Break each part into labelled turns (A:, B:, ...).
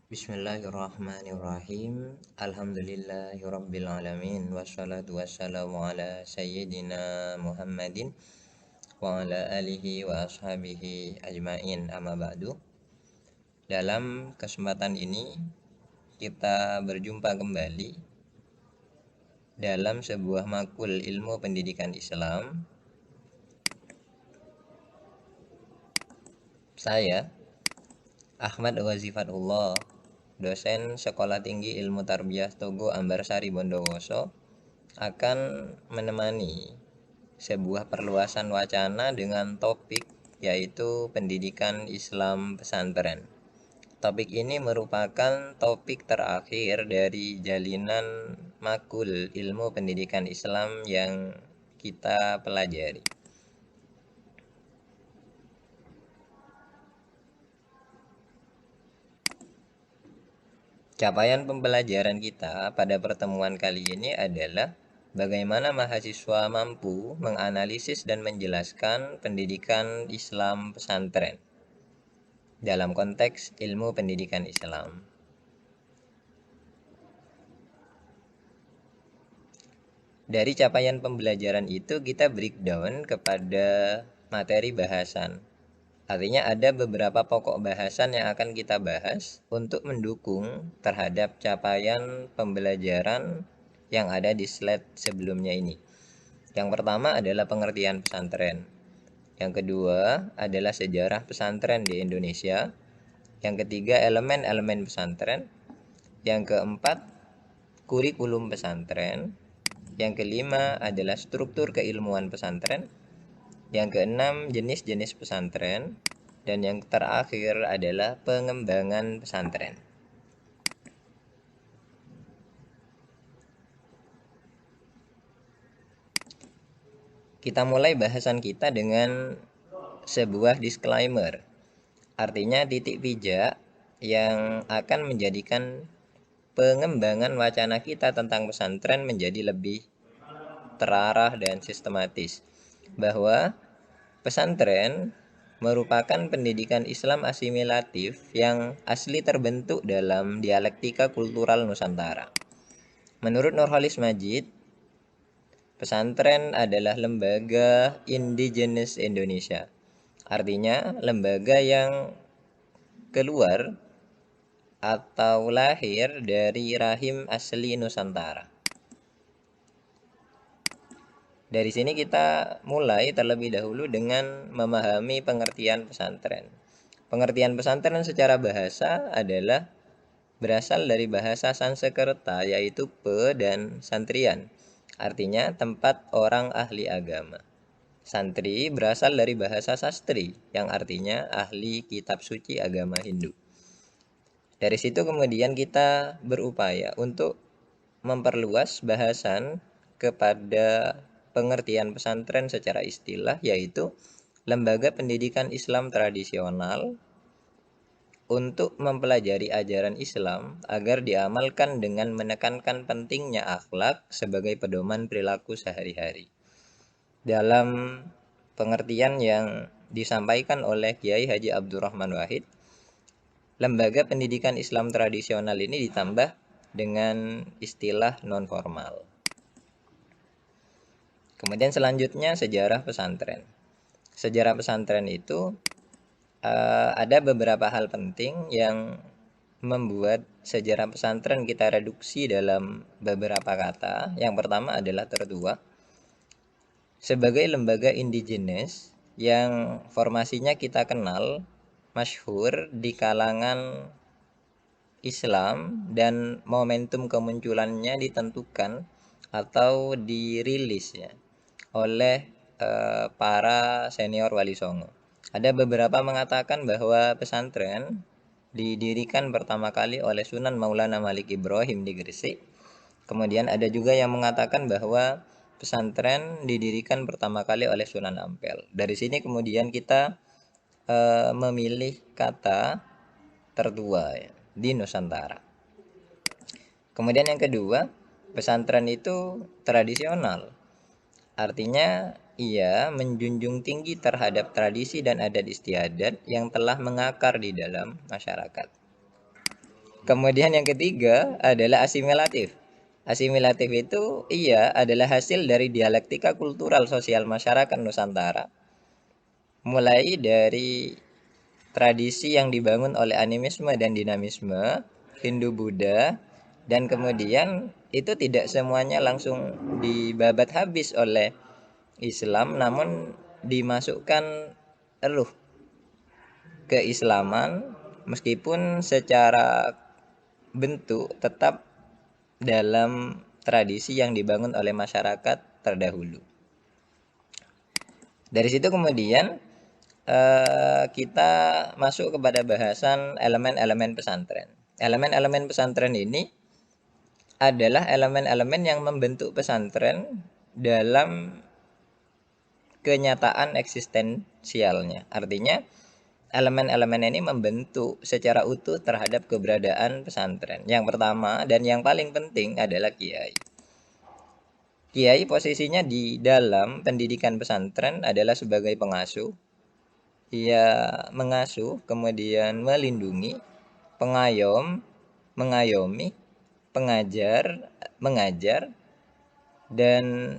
A: Bismillahirrahmanirrahim. Alhamdulillahirabbil alamin wassalatu wassalamu ala sayyidina Muhammadin wa ala alihi wa ashabihi ajmain, amma ba'du. Dalam kesempatan ini kita berjumpa kembali dalam sebuah makul ilmu pendidikan Islam. Saya Ahmad Wazifatullah, dosen Sekolah Tinggi Ilmu Tarbiyah Togo Ambarsari Bondowoso, akan menemani sebuah perluasan wacana dengan topik yaitu pendidikan Islam pesantren. Topik ini merupakan topik terakhir dari jalinan makul ilmu pendidikan Islam yang kita pelajari. Capaian pembelajaran kita pada pertemuan kali ini adalah bagaimana mahasiswa mampu menganalisis dan menjelaskan pendidikan Islam pesantren dalam konteks ilmu pendidikan Islam. Dari capaian pembelajaran itu kita breakdown kepada materi bahasan. Artinya ada beberapa pokok bahasan yang akan kita bahas untuk mendukung terhadap capaian pembelajaran yang ada di slide sebelumnya ini. Yang pertama adalah pengertian pesantren. Yang kedua adalah sejarah pesantren di Indonesia. Yang ketiga elemen-elemen pesantren. Yang keempat kurikulum pesantren. Yang kelima adalah struktur keilmuan pesantren. Yang keenam jenis-jenis pesantren. Dan yang terakhir adalah pengembangan pesantren. Kita mulai bahasan kita dengan sebuah disclaimer. Artinya titik pijak yang akan menjadikan pengembangan wacana kita tentang pesantren menjadi lebih terarah dan sistematis. Bahwa pesantren merupakan pendidikan Islam asimilatif yang asli terbentuk dalam dialektika kultural Nusantara. Menurut Nurholis Majid, pesantren adalah lembaga indigenous Indonesia. Artinya lembaga yang keluar atau lahir dari rahim asli Nusantara. Dari sini kita mulai terlebih dahulu dengan memahami pengertian pesantren. Pengertian pesantren secara bahasa adalah berasal dari bahasa Sanskerta yaitu pe dan santrian. Artinya tempat orang ahli agama. Santri berasal dari bahasa sastri yang artinya ahli kitab suci agama Hindu. Dari situ kemudian kita berupaya untuk memperluas bahasan kepada pengertian pesantren secara istilah, yaitu lembaga pendidikan Islam tradisional untuk mempelajari ajaran Islam agar diamalkan dengan menekankan pentingnya akhlak sebagai pedoman perilaku sehari-hari. Dalam pengertian yang disampaikan oleh Kiai Haji Abdurrahman Wahid, lembaga pendidikan Islam tradisional ini ditambah dengan istilah non-formal. Kemudian selanjutnya sejarah pesantren. Sejarah pesantren itu ada beberapa hal penting yang membuat sejarah pesantren kita reduksi dalam beberapa kata. Yang pertama adalah tertua. Sebagai lembaga indigenes yang formasinya kita kenal masyhur di kalangan Islam dan momentum kemunculannya ditentukan atau dirilis ya oleh para senior Wali Songo. Ada beberapa mengatakan bahwa pesantren didirikan pertama kali oleh Sunan Maulana Malik Ibrahim di Gresik. Kemudian ada juga yang mengatakan bahwa pesantren didirikan pertama kali oleh Sunan Ampel. Dari sini kemudian kita memilih kata tertua ya, di Nusantara. Kemudian yang kedua, pesantren itu tradisional. Artinya ia menjunjung tinggi terhadap tradisi dan adat istiadat yang telah mengakar di dalam masyarakat. Kemudian yang ketiga adalah asimilatif. Asimilatif itu adalah hasil dari dialektika kultural sosial masyarakat Nusantara. Mulai dari tradisi yang dibangun oleh animisme dan dinamisme, Hindu-Buddha, dan kemudian itu tidak semuanya langsung dibabat habis oleh Islam, namun dimasukkan ruh keislaman meskipun secara bentuk tetap dalam tradisi yang dibangun oleh masyarakat terdahulu. Dari situ kemudian kita masuk kepada bahasan elemen-elemen pesantren. Elemen-elemen pesantren ini adalah elemen-elemen yang membentuk pesantren dalam kenyataan eksistensialnya. Artinya, elemen-elemen ini membentuk secara utuh terhadap keberadaan pesantren. Yang pertama dan yang paling penting adalah kiai. Kiai posisinya di dalam pendidikan pesantren adalah sebagai pengasuh. Ia mengasuh, kemudian melindungi, pengayom, mengayomi, pengajar, mengajar, dan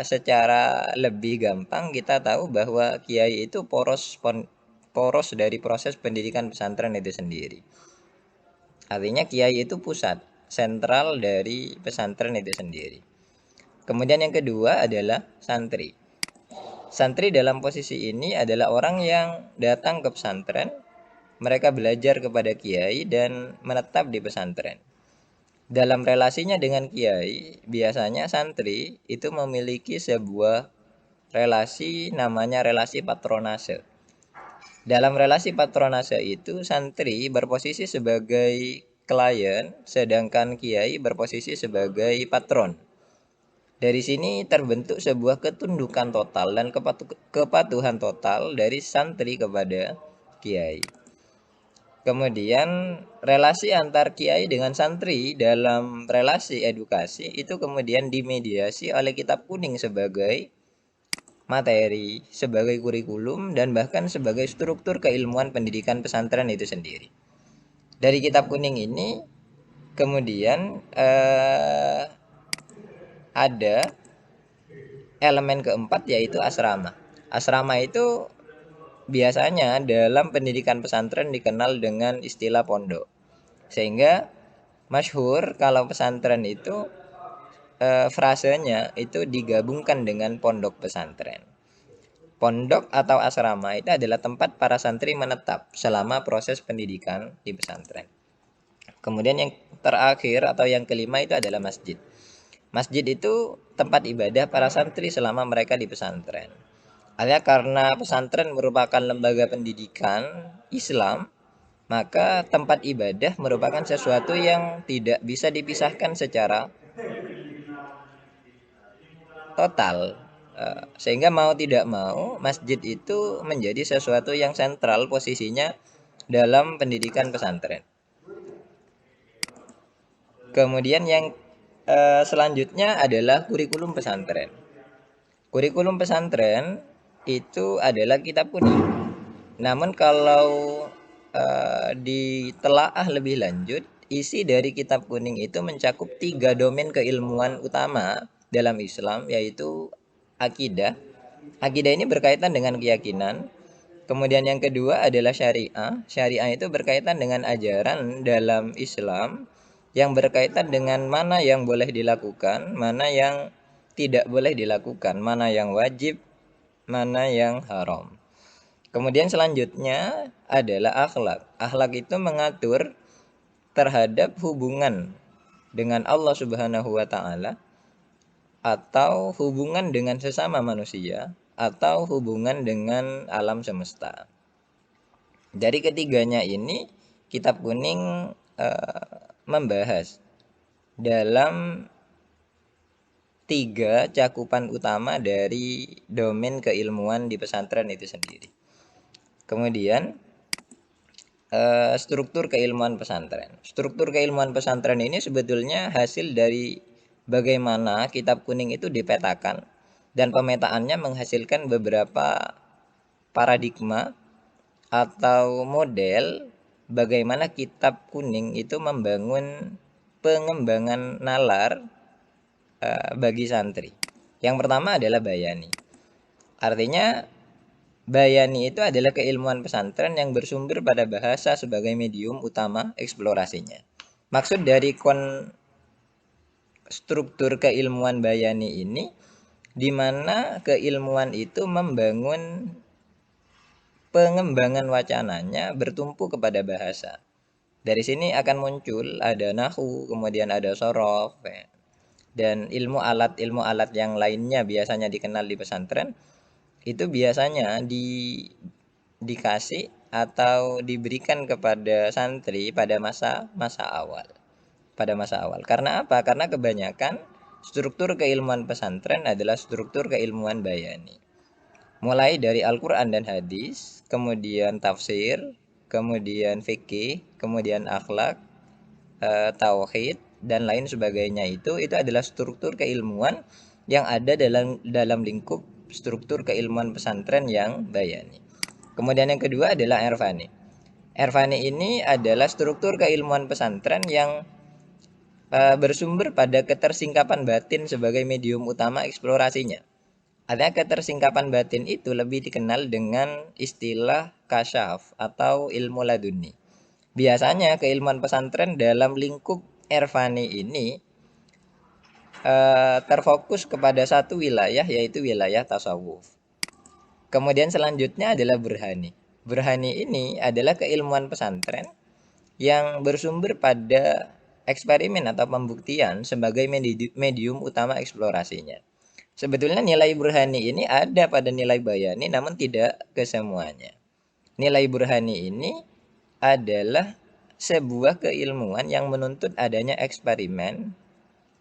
A: secara lebih gampang kita tahu bahwa kiai itu poros dari proses pendidikan pesantren itu sendiri. Artinya kiai itu pusat, sentral dari pesantren itu sendiri. Kemudian yang kedua adalah santri. Santri dalam posisi ini adalah orang yang datang ke pesantren, mereka belajar kepada kiai dan menetap di pesantren. Dalam relasinya dengan kiai, biasanya santri itu memiliki sebuah relasi namanya relasi patronase. Dalam relasi patronase itu, santri berposisi sebagai klien, sedangkan kiai berposisi sebagai patron. Dari sini terbentuk sebuah ketundukan total dan kepatuhan total dari santri kepada kiai. Kemudian relasi antar kiai dengan santri dalam relasi edukasi itu kemudian dimediasi oleh kitab kuning sebagai materi, sebagai kurikulum, dan bahkan sebagai struktur keilmuan pendidikan pesantren itu sendiri. Dari kitab kuning ini kemudian ada elemen keempat yaitu asrama. Asrama itu biasanya dalam pendidikan pesantren dikenal dengan istilah pondok. Sehingga masyhur kalau pesantren itu frasenya itu digabungkan dengan pondok pesantren. Pondok atau asrama itu adalah tempat para santri menetap selama proses pendidikan di pesantren. Kemudian yang terakhir atau yang kelima itu adalah masjid. Masjid itu tempat ibadah para santri selama mereka di pesantren. Artinya karena pesantren merupakan lembaga pendidikan Islam, maka tempat ibadah merupakan sesuatu yang tidak bisa dipisahkan secara total. Sehingga mau tidak mau masjid itu menjadi sesuatu yang sentral posisinya dalam pendidikan pesantren. Kemudian yang selanjutnya adalah kurikulum pesantren. Kurikulum pesantren itu adalah kitab kuning. Namun kalau ditelaah lebih lanjut, isi dari kitab kuning itu mencakup 3 domain keilmuan utama dalam Islam, yaitu akidah. Akidah ini berkaitan dengan keyakinan. Kemudian yang kedua adalah syariah. Syariah itu berkaitan dengan ajaran dalam Islam yang berkaitan dengan mana yang boleh dilakukan, mana yang tidak boleh dilakukan, mana yang wajib, mana yang haram. Kemudian selanjutnya adalah akhlak. Akhlak itu mengatur terhadap hubungan dengan Allah Subhanahu wa taala, atau hubungan dengan sesama manusia, atau hubungan dengan alam semesta. Dari ketiganya ini kitab kuning membahas dalam 3 cakupan utama dari domain keilmuan di pesantren itu sendiri. Kemudian struktur keilmuan pesantren. Struktur keilmuan pesantren ini sebetulnya hasil dari bagaimana kitab kuning itu dipetakan, dan pemetaannya menghasilkan beberapa paradigma atau model bagaimana Kitab Kuning itu membangun pengembangan nalar bagi santri. Yang pertama adalah bayani. Artinya bayani itu adalah keilmuan pesantren yang bersumber pada bahasa sebagai medium utama eksplorasinya. Maksud dari struktur keilmuan bayani ini, di mana keilmuan itu membangun pengembangan wacananya bertumpu kepada bahasa. Dari sini akan muncul ada nahu, kemudian ada sorof, ya. Dan ilmu alat yang lainnya biasanya dikenal di pesantren itu biasanya dikasih atau diberikan kepada santri pada masa awal. Pada masa awal. Karena apa? Karena kebanyakan struktur keilmuan pesantren adalah struktur keilmuan bayani. Mulai dari Al-Quran dan hadis, kemudian tafsir, kemudian fikih, kemudian akhlak, tauhid, dan lain sebagainya itu adalah struktur keilmuan yang ada dalam lingkup struktur keilmuan pesantren yang bayani. Kemudian yang kedua adalah irfani. Irfani ini adalah struktur keilmuan pesantren yang bersumber pada ketersingkapan batin sebagai medium utama eksplorasinya. Ada ketersingkapan batin itu lebih dikenal dengan istilah kasyaf atau ilmu laduni. Biasanya keilmuan pesantren dalam lingkup irfani ini terfokus kepada satu wilayah, yaitu wilayah tasawuf. Kemudian selanjutnya adalah burhani. Burhani ini adalah keilmuan pesantren yang bersumber pada eksperimen atau pembuktian sebagai medium utama eksplorasinya. Sebetulnya nilai burhani ini ada pada nilai bayani, namun tidak kesemuanya. Nilai burhani ini adalah sebuah keilmuan yang menuntut adanya eksperimen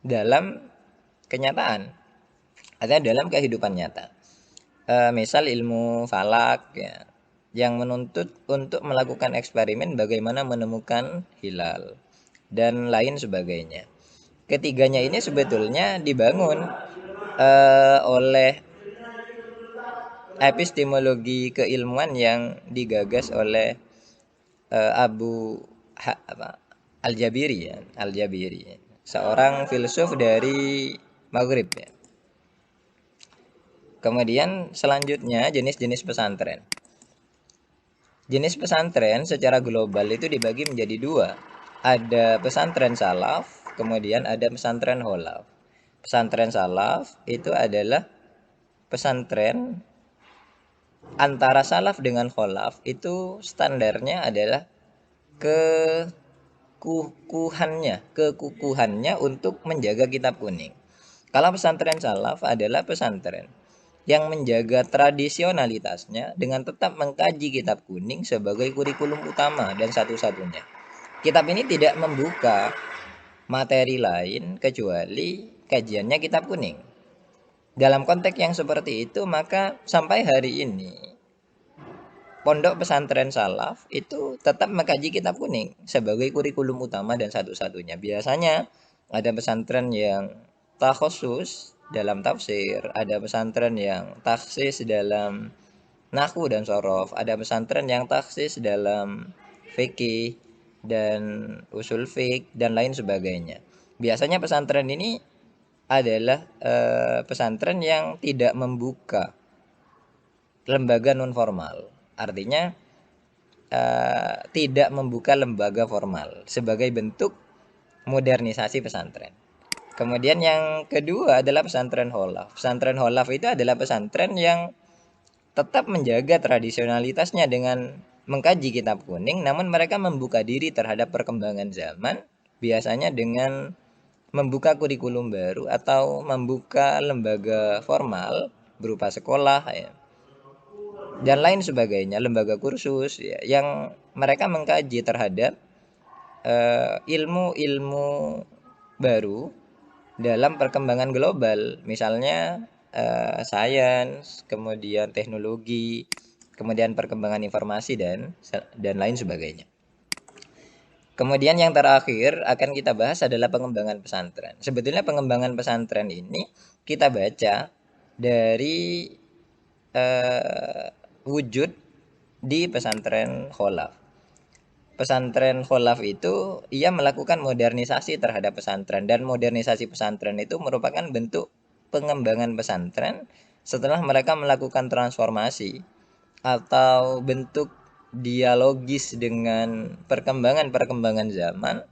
A: dalam kenyataan atau dalam kehidupan nyata. Misal ilmu falak, ya, yang menuntut untuk melakukan eksperimen bagaimana menemukan hilal dan lain sebagainya. Ketiganya ini sebetulnya dibangun oleh epistemologi keilmuan yang digagas oleh Abu Al-Jabiri, ya, Al-Jabiri, ya, seorang filsuf dari Maghrib, ya. Kemudian selanjutnya jenis-jenis pesantren. Jenis pesantren secara global itu dibagi menjadi dua. Ada pesantren salaf, kemudian ada pesantren holaf. Pesantren salaf itu adalah pesantren antara salaf dengan holaf itu standarnya adalah kekukuhannya untuk menjaga kitab kuning. Kalau pesantren salaf adalah pesantren yang menjaga tradisionalitasnya dengan tetap mengkaji kitab kuning sebagai kurikulum utama dan satu-satunya. Kitab ini tidak membuka materi lain kecuali kajiannya kitab kuning. Dalam konteks yang seperti itu, maka sampai hari ini pondok pesantren salaf itu tetap mengkaji kitab kuning sebagai kurikulum utama dan satu-satunya. Biasanya ada pesantren yang takhusus dalam tafsir, ada pesantren yang taksis dalam nahwu dan sorof, ada pesantren yang taksis dalam fikih dan usul fik dan lain sebagainya. Biasanya pesantren ini adalah pesantren yang tidak membuka lembaga non formal. Artinya tidak membuka lembaga formal sebagai bentuk modernisasi pesantren. Kemudian yang kedua adalah pesantren holaf. Pesantren holaf itu adalah pesantren yang tetap menjaga tradisionalitasnya dengan mengkaji kitab kuning, namun mereka membuka diri terhadap perkembangan zaman, biasanya dengan membuka kurikulum baru atau membuka lembaga formal berupa sekolah, ya, dan lain sebagainya, lembaga kursus, ya, yang mereka mengkaji terhadap ilmu-ilmu baru dalam perkembangan global, misalnya sains, kemudian teknologi, kemudian perkembangan informasi dan lain sebagainya. Kemudian yang terakhir akan kita bahas adalah pengembangan pesantren. Sebetulnya pengembangan pesantren ini kita baca dari wujud di pesantren kholaf. pesantren Kholaf itu ia melakukan modernisasi terhadap pesantren, dan modernisasi pesantren itu merupakan bentuk pengembangan pesantren setelah mereka melakukan transformasi atau bentuk dialogis dengan perkembangan-perkembangan zaman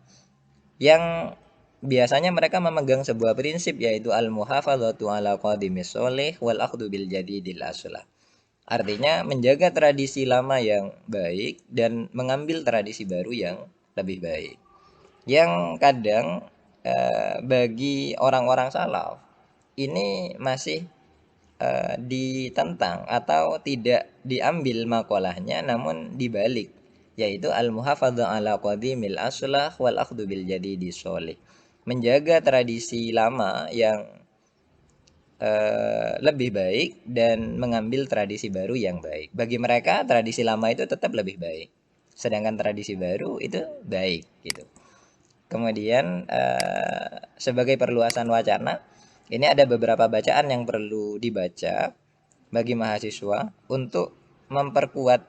A: yang biasanya mereka memegang sebuah prinsip, yaitu al-muhafadzatu ala qadimis sholih wal akhdhu bil jadidil aslah. Artinya menjaga tradisi lama yang baik dan mengambil tradisi baru yang lebih baik. Yang kadang bagi orang-orang salaf ini masih ditentang atau tidak diambil makolahnya, namun dibalik, yaitu al-muhafadzah ala qadimil aslah wal akhdhu bil jadidi sholih. Menjaga tradisi lama yang lebih baik dan mengambil tradisi baru yang baik. Bagi mereka tradisi lama itu tetap lebih baik, sedangkan tradisi baru itu baik gitu. Kemudian sebagai perluasan wacana, ini ada beberapa bacaan yang perlu dibaca bagi mahasiswa untuk memperkuat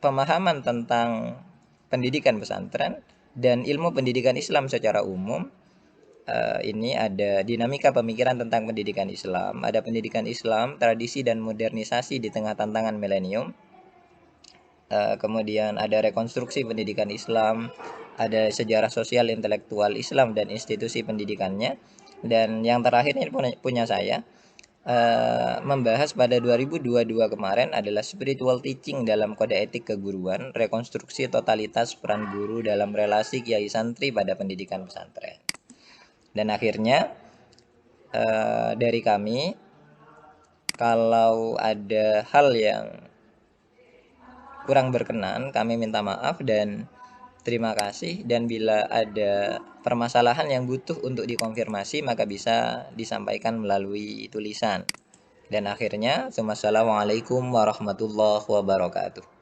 A: pemahaman tentang pendidikan pesantren dan ilmu pendidikan Islam secara umum. Ini ada dinamika pemikiran tentang pendidikan Islam, ada pendidikan Islam, tradisi dan modernisasi di tengah tantangan milenium. Kemudian ada rekonstruksi pendidikan Islam, ada sejarah sosial intelektual Islam dan institusi pendidikannya, dan yang terakhir ini punya saya, membahas pada 2022 kemarin adalah spiritual teaching dalam kode etik keguruan, rekonstruksi totalitas peran guru dalam relasi kiai santri pada pendidikan pesantren. Dan akhirnya dari kami, kalau ada hal yang kurang berkenan, kami minta maaf dan terima kasih. Dan bila ada permasalahan yang butuh untuk dikonfirmasi, maka bisa disampaikan melalui tulisan. Dan akhirnya, wassalamualaikum warahmatullahi wabarakatuh.